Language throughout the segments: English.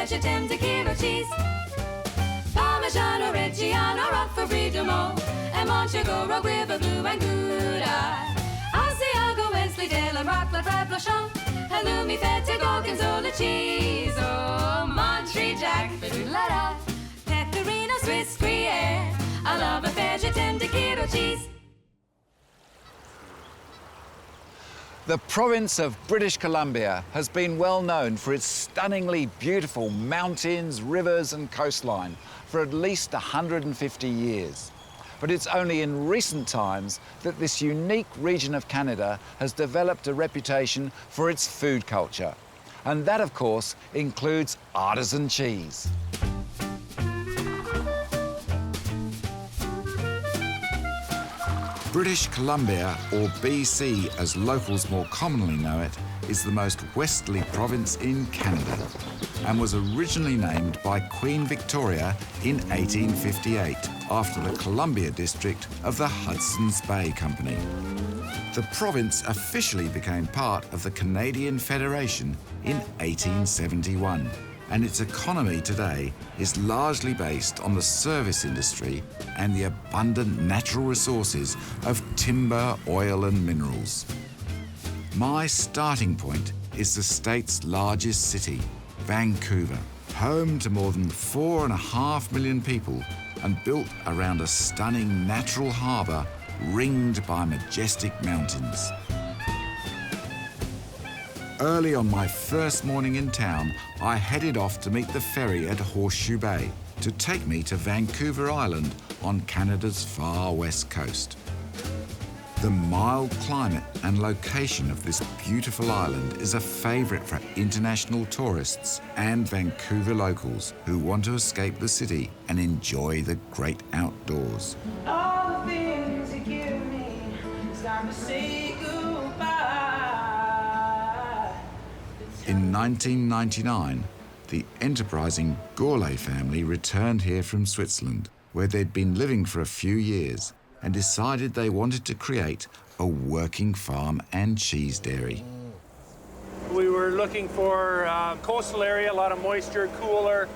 Vegetem de Kiro cheese. Parmigiano Reggiano, Roquefort Brie de Meaux, and Monchegoro, River Blue and Gouda. Asiago, Wensleydale, and Roquefort, Reblochon, Halloumi, Feta, Gorgonzola cheese. Oh, Montrejac, Fidulata, Pecorino, Swiss Gruyere. I love a Vegetem de Kiro cheese. The province of British Columbia has been well known for its stunningly beautiful mountains, rivers and coastline for at least 150 years. But it's only in recent times that this unique region of Canada has developed a reputation for its food culture. And that, of course, includes artisan cheese. British Columbia, or BC as locals more commonly know it, is the most westerly province in Canada and was originally named by Queen Victoria in 1858 after the Columbia district of the Hudson's Bay Company. The province officially became part of the Canadian Federation in 1871. And its economy today is largely based on the service industry and the abundant natural resources of timber, oil and minerals. My starting point is the state's largest city, Vancouver, home to more than 4.5 million people and built around a stunning natural harbour ringed by majestic mountains. Early on my first morning in town, I headed off to meet the ferry at Horseshoe Bay to take me to Vancouver Island on Canada's far west coast. The mild climate and location of this beautiful island is a favourite for international tourists and Vancouver locals who want to escape the city and enjoy the great outdoors. All the things you give me, it's time to say goodbye. In 1999, the enterprising Gourlay family returned here from Switzerland, where they'd been living for a few years, and decided they wanted to create a working farm and cheese dairy. We were looking for coastal area, a lot of moisture, cooler,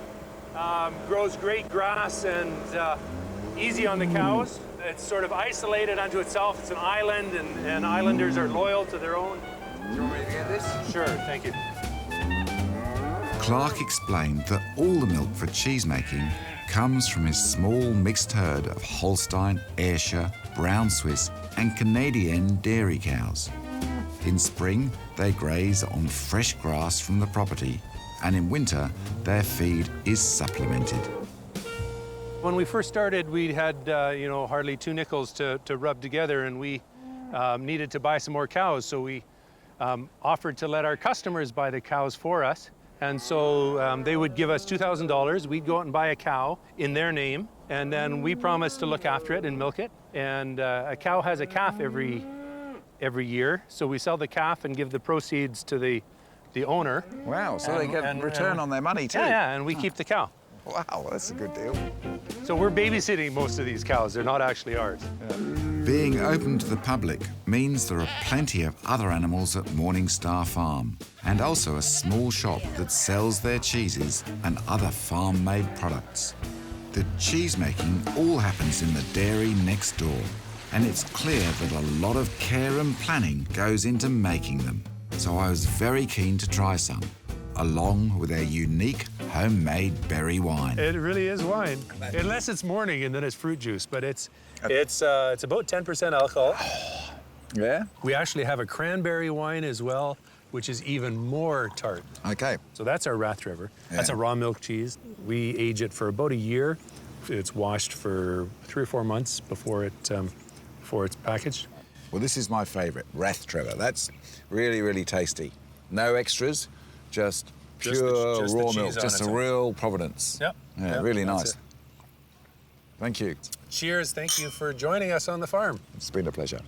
grows great grass and easy on the cows. It's sort of isolated unto itself. It's an island, and islanders are loyal to their own. Do you want me to get this? Sure, thank you. Clark explained that all the milk for cheese making comes from his small mixed herd of Holstein, Ayrshire, Brown Swiss and Canadian dairy cows. In spring, they graze on fresh grass from the property, and in winter, their feed is supplemented. When we first started, we had hardly 2 nickels to rub together, and we needed to buy some more cows, so we offered to let our customers buy the cows for us. And so they would give us $2,000. We'd go out and buy a cow in their name, and then we promised to look after it and milk it. And a cow has a calf every year, so we sell the calf and give the proceeds to the owner. Wow, so they get return on their money too? Yeah, and we keep the cow. Wow, that's a good deal. So we're babysitting most of these cows. They're not actually ours. Yeah. Being open to the public means there are plenty of other animals at Morningstar Farm, and also a small shop that sells their cheeses and other farm-made products. The cheese making all happens in the dairy next door, and it's clear that a lot of care and planning goes into making them. So I was very keen to try some, along with their unique homemade berry wine. It really is wine, unless it's morning and then it's fruit juice, but it's about 10% alcohol. Yeah? We actually have a cranberry wine as well, which is even more tart. Okay. So that's our Rath River. Yeah. That's a raw milk cheese. We age it for about a year. It's washed for 3 or 4 months before it's packaged. Well, this is my favourite, Rath Trevor. That's really, really tasty. No extras, just pure raw milk, just a real Providence. Yep. Yeah, yep, really nice. Thank you. Cheers, thank you for joining us on the farm. It's been a pleasure.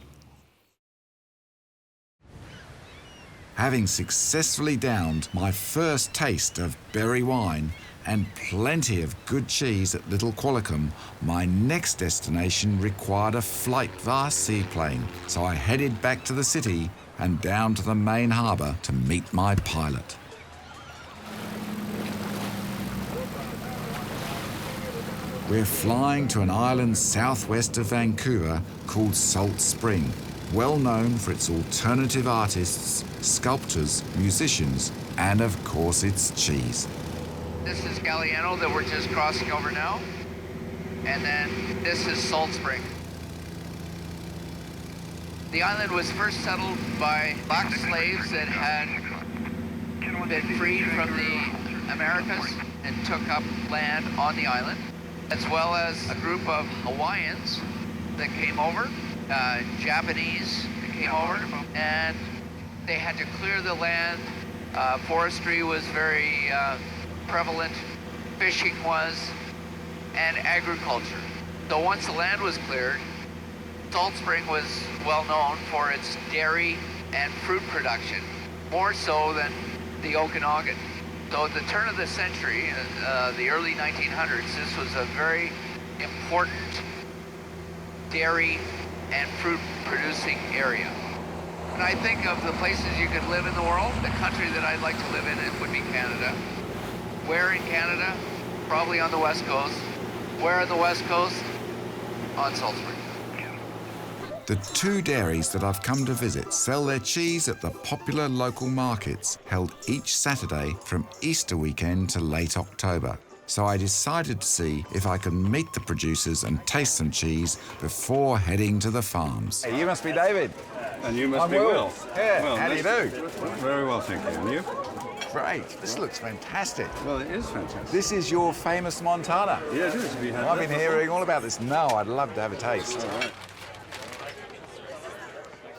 Having successfully downed my first taste of berry wine and plenty of good cheese at Little Qualicum, my next destination required a flight via seaplane, so I headed back to the city and down to the main harbour to meet my pilot. We're flying to an island southwest of Vancouver called Salt Spring, well known for its alternative artists, sculptors, musicians, and of course its cheese. This is Galliano that we're just crossing over now. And then this is Salt Spring. The island was first settled by black slaves that had been freed from the Americas and took up land on the island, as well as a group of Hawaiians that came over, Japanese that came over, and they had to clear the land. Forestry was very prevalent, fishing was, and agriculture. So once the land was cleared, Salt Spring was well known for its dairy and fruit production, more so than the Okanagan. So at the turn of the century, the early 1900s, this was a very important dairy and fruit producing area. When I think of the places you could live in the world, the country that I'd like to live in, it would be Canada. Where in Canada? Probably on the West Coast. Where on the West Coast? On Salt Spring. The two dairies that I've come to visit sell their cheese at the popular local markets held each Saturday from Easter weekend to late October. So I decided to see if I could meet the producers and taste some cheese before heading to the farms. Hey, you must be David. And you must I'm be Will. Yeah, Well, how do you do? Very well, thank you. And you? Great, this looks fantastic. Well, it is fantastic. This is your famous Montana. Yeah, it is. We had I've that been hearing all about this. No, I'd love to have a taste. before. All right.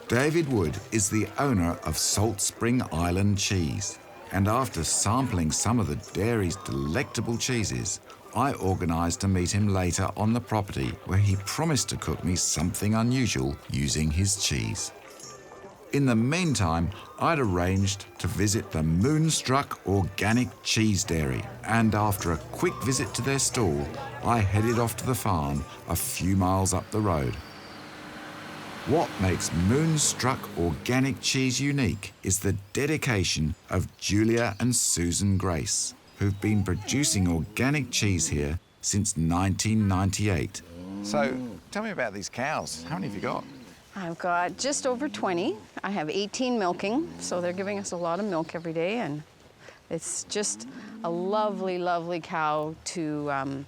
David Wood is the owner of Salt Spring Island Cheese. And after sampling some of the dairy's delectable cheeses, I organised to meet him later on the property where he promised to cook me something unusual using his cheese. In the meantime, I'd arranged to visit the Moonstruck Organic Cheese Dairy, and after a quick visit to their stall, I headed off to the farm a few miles up the road. What makes Moonstruck Organic Cheese unique is the dedication of Julia and Susan Grace, who've been producing organic cheese here since 1998. So, tell me about these cows. How many have you got? I've got just over 20. I have 18 milking, so they're giving us a lot of milk every day, and it's just a lovely, lovely cow to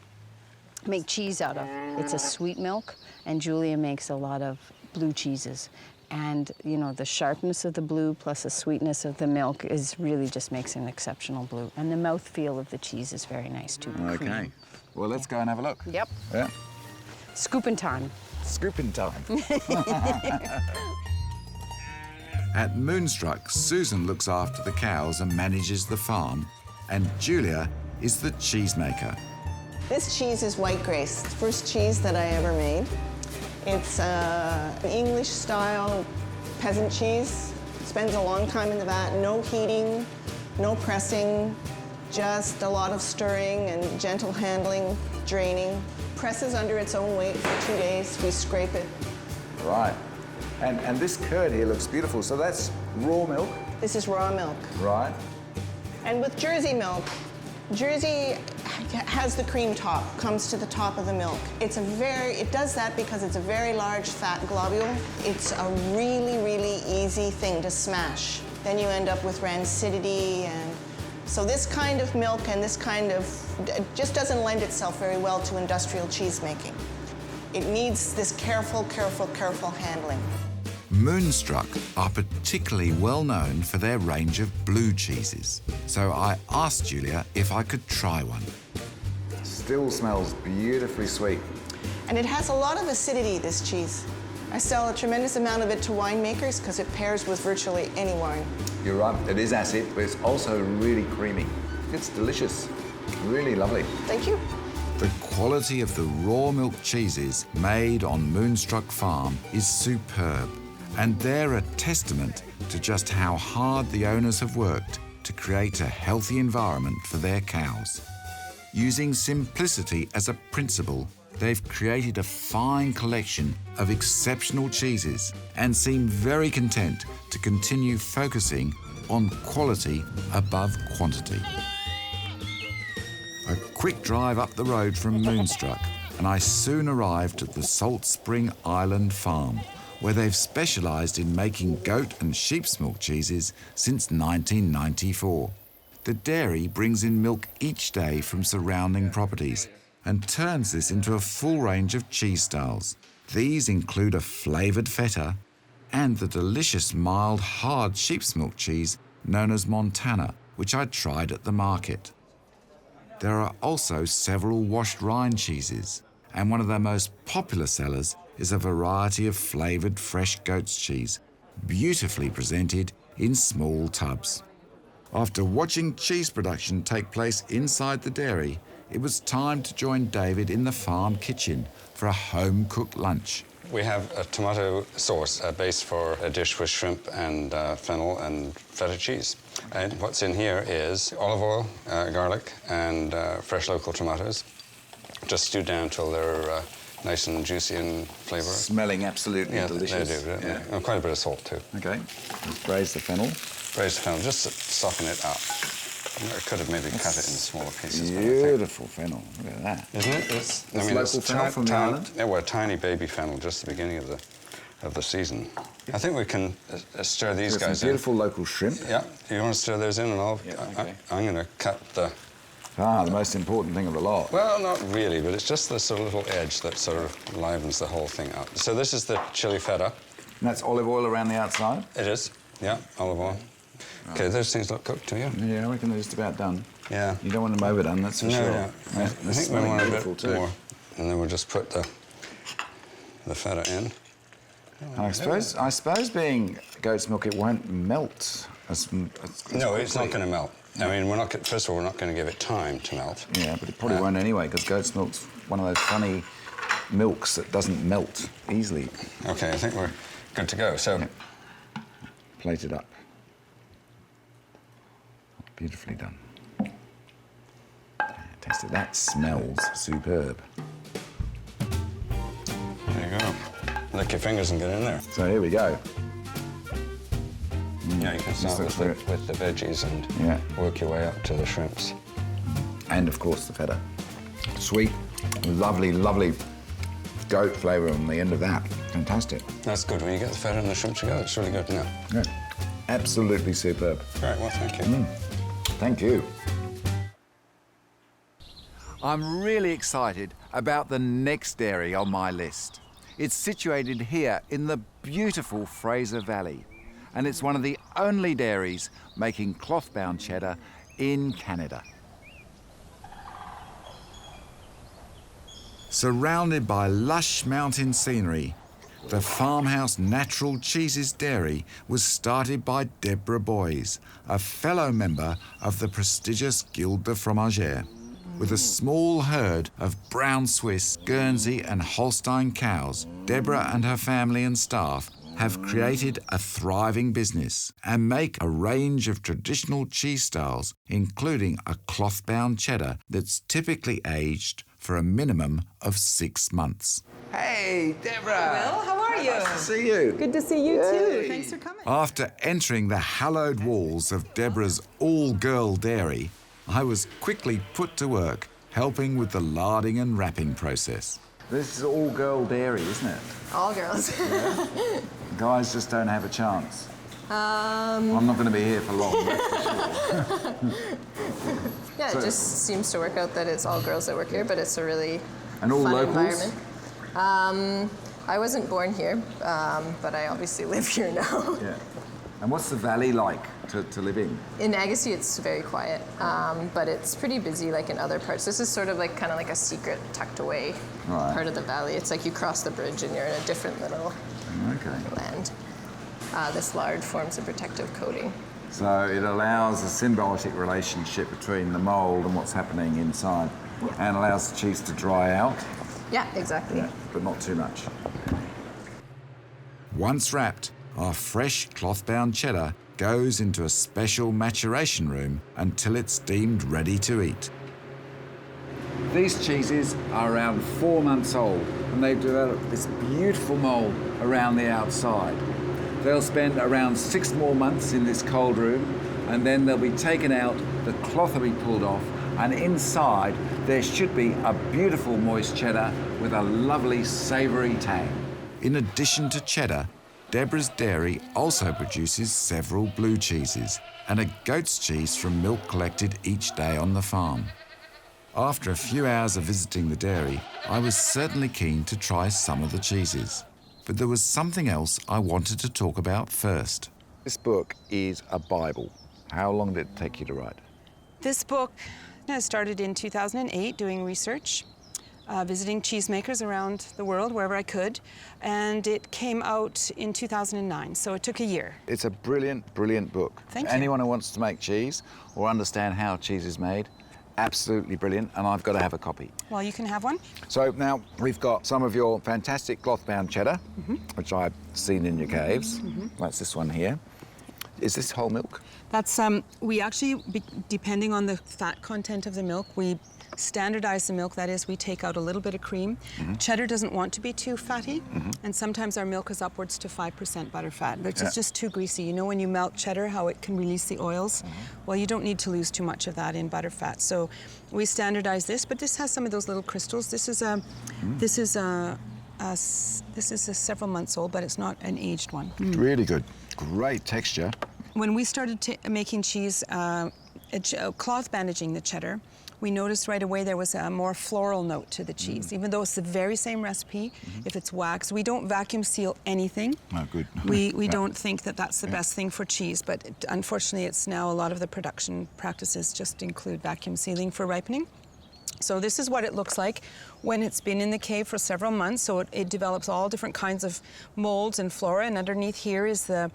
make cheese out of. It's a sweet milk, and Julia makes a lot of blue cheeses. And, you know, the sharpness of the blue plus the sweetness of the milk is really just makes an exceptional blue. And the mouthfeel of the cheese is very nice, too. Okay. Creamy. Well, let's go and have a look. Yep. Yeah. Scooping time. Scooping time. At Moonstruck, Susan looks after the cows and manages the farm, and Julia is the cheesemaker. This cheese is White Grace, the first cheese that I ever made. It's an English-style peasant cheese. It spends a long time in the vat, no heating, no pressing, just a lot of stirring and gentle handling, draining. Presses under its own weight for 2 days. We scrape it. Right. And this curd here looks beautiful. So that's raw milk. This is raw milk. Right. And with Jersey milk, Jersey has the cream top, comes to the top of the milk. It does that because it's a very large fat globule. It's a really, really easy thing to smash. Then you end up with rancidity, and so this kind of milk and this kind of, it just doesn't lend itself very well to industrial cheese making. It needs this careful, careful, careful handling. Moonstruck are particularly well known for their range of blue cheeses, so I asked Julia if I could try one. Still smells beautifully sweet. And it has a lot of acidity, this cheese. I sell a tremendous amount of it to winemakers because it pairs with virtually any wine. You're right, it is acid, but it's also really creamy. It's delicious, really lovely. Thank you. The quality of the raw milk cheeses made on Moonstruck Farm is superb, and they're a testament to just how hard the owners have worked to create a healthy environment for their cows. Using simplicity as a principle, they've created a fine collection of exceptional cheeses and seem very content to continue focusing on quality above quantity. A quick drive up the road from Moonstruck and I soon arrived at the Salt Spring Island farm, where they've specialised in making goat and sheep's milk cheeses since 1994. The dairy brings in milk each day from surrounding properties and turns this into a full range of cheese styles. These include a flavoured feta and the delicious mild, hard sheep's milk cheese known as Montana, which I tried at the market. There are also several washed rind cheeses, and one of their most popular sellers is a variety of flavoured fresh goat's cheese, beautifully presented in small tubs. After watching cheese production take place inside the dairy, it was time to join David in the farm kitchen for a home-cooked lunch. We have a tomato sauce, a base for a dish with shrimp and fennel and feta cheese. And what's in here is olive oil, garlic, and fresh local tomatoes, just stewed down till they're nice and juicy and flavour. Smelling absolutely delicious. They do, don't yeah. they? And quite a bit of salt, too. Okay, let's braise the fennel. Braise the fennel, just to soften it up. I could have maybe cut it in smaller pieces. Beautiful fennel, look at that. Isn't it? It's local fennel from the island? Yeah, well, tiny baby fennel, just the beginning of the season. I think we can stir these guys some beautiful local shrimp. Yeah, you want to stir those in, and okay. I'm going to cut the... The most important thing of the lot. Well, not really, but it's just the sort of little edge that sort of livens the whole thing up. So this is the chili feta. And that's olive oil around the outside? It is, yeah, olive oil. Okay, those things look cooked to you. Yeah, I reckon they're just about done. Yeah. You don't want them overdone, that's for sure. Yeah. I think we want a bit too. more. And then we'll just put the feta in. I suppose being goat's milk, it won't melt. No, it's not going to melt. I mean, first of all, we're not going to give it time to melt. Yeah, but it probably won't anyway, because goat's milk's one of those funny milks that doesn't melt easily. Okay, I think we're good to go. So, plate it up. Beautifully done. Taste it. That smells superb. There you go. Lick your fingers and get in there. So here we go. Yeah, you can start with the veggies and work your way up to the shrimps. And, of course, the feta. Sweet, lovely, lovely goat flavour on the end of that. Fantastic. That's good. When you get the feta and the shrimps together, it's really good. Yeah. Absolutely superb. Great, well, thank you. Thank you. I'm really excited about the next dairy on my list. It's situated here in the beautiful Fraser Valley, and it's one of the only dairies making cloth-bound cheddar in Canada. Surrounded by lush mountain scenery, the Farmhouse Natural Cheeses Dairy was started by Deborah Boys, a fellow member of the prestigious Guilde de Fromagère. With a small herd of brown Swiss, Guernsey and Holstein cows, Deborah and her family and staff have created a thriving business and make a range of traditional cheese styles, including a cloth-bound cheddar that's typically aged for a minimum of 6 months. Hey, Deborah! Well, how are you? Nice to see you. Good to see you too. Thanks for coming. After entering the hallowed walls of Deborah's all-girl dairy, I was quickly put to work helping with the larding and wrapping process. This is all-girl dairy, isn't it? All girls. Yeah. Guys just don't have a chance. I'm not going to be here for long, that's for sure. Yeah, so, it just seems to work out that it's all girls that work here, but it's a really and all fun locals? Environment. I wasn't born here, but I obviously live here now. Yeah. And what's the valley like to live in? In Agassiz, it's very quiet, but it's pretty busy like in other parts. This is sort of like kind of like a secret tucked away part of the valley. It's like you cross the bridge and you're in a different little land. This lard forms a protective coating. So it allows a symbiotic relationship between the mould and what's happening inside, and allows the cheese to dry out. Yeah, exactly. Yeah, but not too much. Once wrapped, our fresh cloth-bound cheddar goes into a special maturation room until it's deemed ready to eat. These cheeses are around 4 months old, and they've developed this beautiful mould around the outside. They'll spend around 6 more months in this cold room, and then they'll be taken out, the cloth will be pulled off, And inside, there should be a beautiful moist cheddar with a lovely savoury tang. In addition to cheddar, Deborah's dairy also produces several blue cheeses and a goat's cheese from milk collected each day on the farm. After a few hours of visiting the dairy, I was certainly keen to try some of the cheeses. But there was something else I wanted to talk about first. This book is a Bible. How long did it take you to write? This book I started in 2008 doing research, visiting cheesemakers around the world, wherever I could, and it came out in 2009, so it took a year. It's a brilliant, brilliant book. Thank you. Anyone who wants to make cheese or understand how cheese is made, absolutely brilliant, and I've got to have a copy. Well, you can have one. So now we've got some of your fantastic cloth-bound cheddar, which I've seen in your caves. That's this one here. Is this whole milk? That's, we actually, depending on the fat content of the milk, we standardize the milk. That is, we take out a little bit of cream. Cheddar doesn't want to be too fatty, and sometimes our milk is upwards to 5% butter fat, which is just too greasy. You know when you melt cheddar, how it can release the oils? Well, you don't need to lose too much of that in butter fat. So we standardize this, but this has some of those little crystals. This is a, this is a several months old, but it's not an aged one. Really good. Great texture. When we started making cheese, cloth bandaging the cheddar, we noticed right away there was a more floral note to the cheese. Even though it's the very same recipe, if it's wax, we don't vacuum seal anything. Oh, good. We don't think that that's the best thing for cheese, but unfortunately it's now a lot of the production practices just include vacuum sealing for ripening. So this is what it looks like when it's been in the cave for several months. So it develops all different kinds of molds and flora, and underneath here is the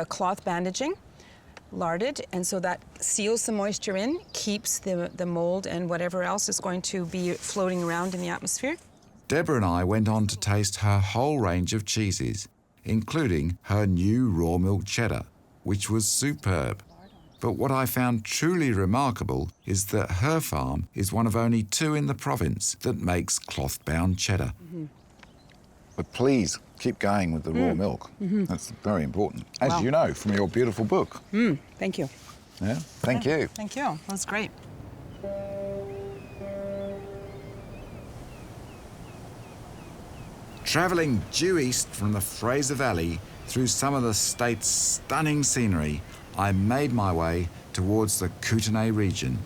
cloth bandaging, larded, and so that seals the moisture in, keeps the mold and whatever else is going to be floating around in the atmosphere. Deborah and I went on to taste her whole range of cheeses, including her new raw milk cheddar, which was superb. But what I found truly remarkable is that her farm is one of only 2 in the province that makes cloth-bound cheddar. But please keep going with the raw milk. That's very important, as you know from your beautiful book. Thank you. Yeah, thank you. Thank you. That's great. Travelling due east from the Fraser Valley through some of the state's stunning scenery, I made my way towards the Kootenay region,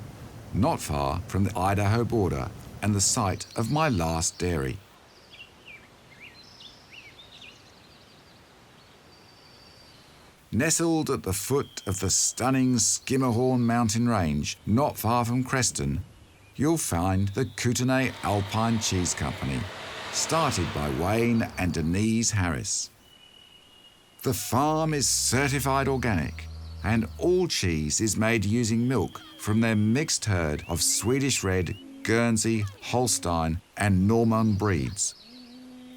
not far from the Idaho border and the site of my last dairy. Nestled at the foot of the stunning Skimmerhorn mountain range, not far from Creston, you'll find the Kootenay Alpine Cheese Company, started by Wayne and Denise Harris. The farm is certified organic, and all cheese is made using milk from their mixed herd of Swedish Red, Guernsey, Holstein, and Norman breeds,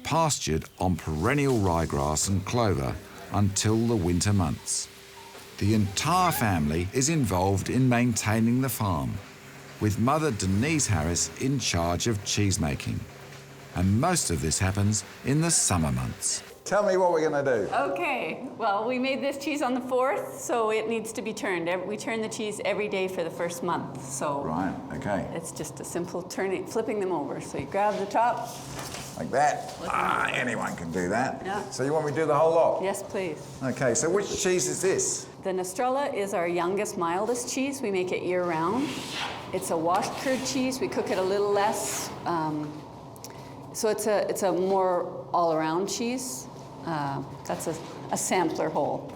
pastured on perennial ryegrass and clover until the winter months. The entire family is involved in maintaining the farm, with Mother Denise Harris in charge of cheese making. And most of this happens in the summer months. Tell me what we're going to do. Okay, well, we made this cheese on the 4th, so it needs to be turned. We turn the cheese every day for the first month, so Right, okay. it's just a simple flipping them over. So you grab the top. Like that. Anyone can do that. Yeah. So you want me to do the whole lot? Yes, please. Okay, so which cheese is this? The Nostrella is our youngest, mildest cheese. We make it year-round. It's a washed curd cheese. We cook it a little less. So it's a more all-around cheese. That's a sampler hole.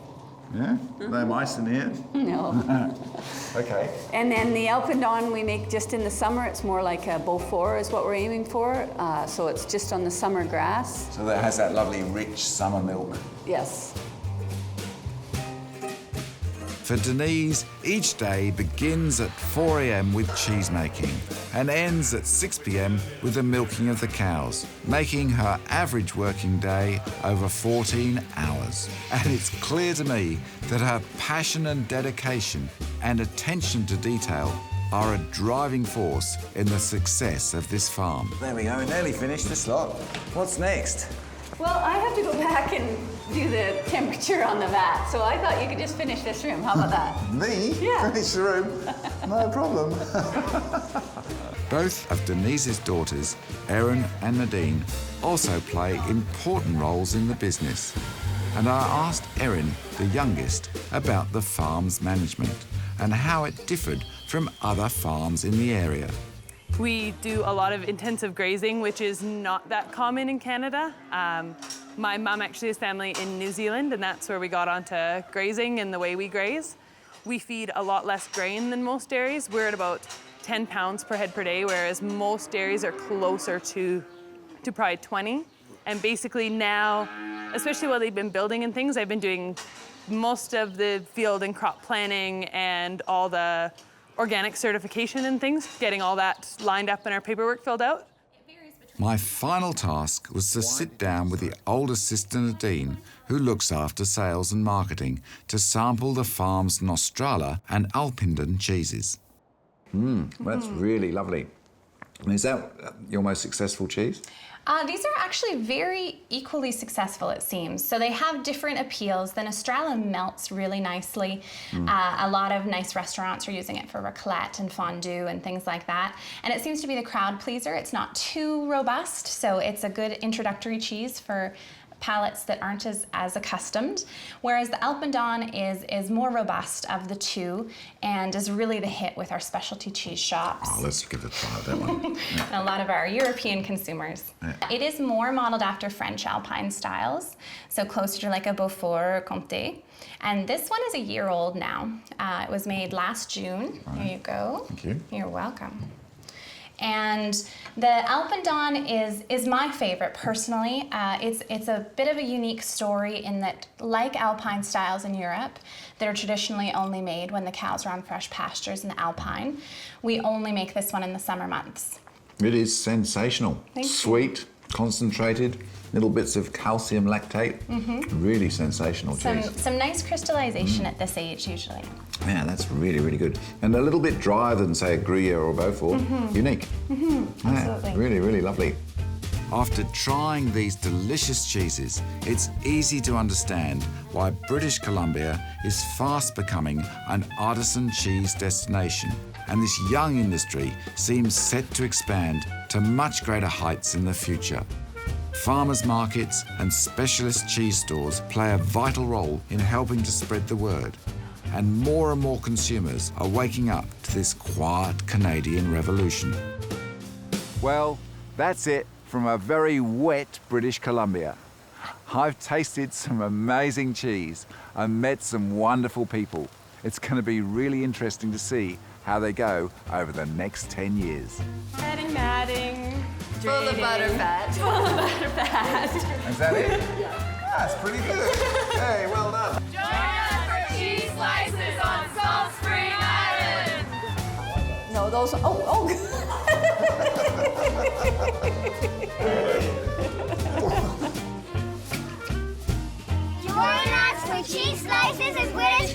Yeah? No mice in here? No. Okay. And then the Alpendon we make just in the summer. It's more like a Beaufort is what we're aiming for. So it's just on the summer grass. So that has that lovely rich summer milk. Yes. For Denise, each day begins at 4 a.m. with cheese making and ends at 6 p.m. with the milking of the cows, making her average working day over 14 hours. And it's clear to me that her passion and dedication and attention to detail are a driving force in the success of this farm. There we go, nearly finished this lot. What's next? Well, I have to go back and do the temperature on the vat. So I thought you could just finish this room. How about that? Me? Yeah. Finish the room? No problem. Both of Denise's daughters, Erin and Nadine, also play important roles in the business. And I asked Erin, the youngest, about the farm's management and how it differed from other farms in the area. We do a lot of intensive grazing, which is not that common in Canada. My mum actually has family in New Zealand, and that's where we got onto grazing and the way we graze. We feed a lot less grain than most dairies. We're at about 10 pounds per head per day, whereas most dairies are closer to probably 20. And basically now, especially while they've been building and things, I've been doing most of the field and crop planning and all the organic certification and things, getting all that lined up and our paperwork filled out. My final task was to sit down with the oldest sister, Nadine, who looks after sales and marketing, to sample the farm's Nostrala and Alpindon cheeses. That's really lovely. And is that your most successful cheese? These are actually very equally successful, it seems. So they have different appeals. The Nostrala melts really nicely. A lot of nice restaurants are using it for raclette and fondue and things like that. And it seems to be the crowd pleaser. It's not too robust, so it's a good introductory cheese for palates that aren't as accustomed, whereas the Alpindon is more robust of the two and is really the hit with our specialty cheese shops. Oh, let's give it a try, that one. Yeah. And a lot of our European consumers. Yeah. It is more modeled after French Alpine styles, so closer to like a Beaufort or Comté. And this one is a year old now. It was made last June. Right. Here you go. Thank you. You're welcome. And the Alpindon is my favorite personally. It's a bit of a unique story in that, like Alpine styles in Europe, that are traditionally only made when the cows are on fresh pastures in the Alpine, we only make this one in the summer months. It is sensational. Thank you. Sweet, concentrated, little bits of calcium lactate. Really sensational cheese. Some nice crystallization at this age usually. Yeah, that's really, really good. And a little bit drier than, say, a Gruyere or Beaufort. Unique. Absolutely. Yeah, really, really lovely. After trying these delicious cheeses, it's easy to understand why British Columbia is fast becoming an artisan cheese destination, and this young industry seems set to expand to much greater heights in the future. Farmers markets and specialist cheese stores play a vital role in helping to spread the word, and more consumers are waking up to this quiet Canadian revolution. Well, that's it from a very wet British Columbia. I've tasted some amazing cheese and met some wonderful people. It's going to be really interesting to see how they go over the next 10 years. Matting. Full of butterfat. Full of butterfat. Is that it? Yeah. That's pretty good. Hey, well done. Join us for cheese slices on Salt Spring Island. No, those. Oh. Join us for cheese slices as good as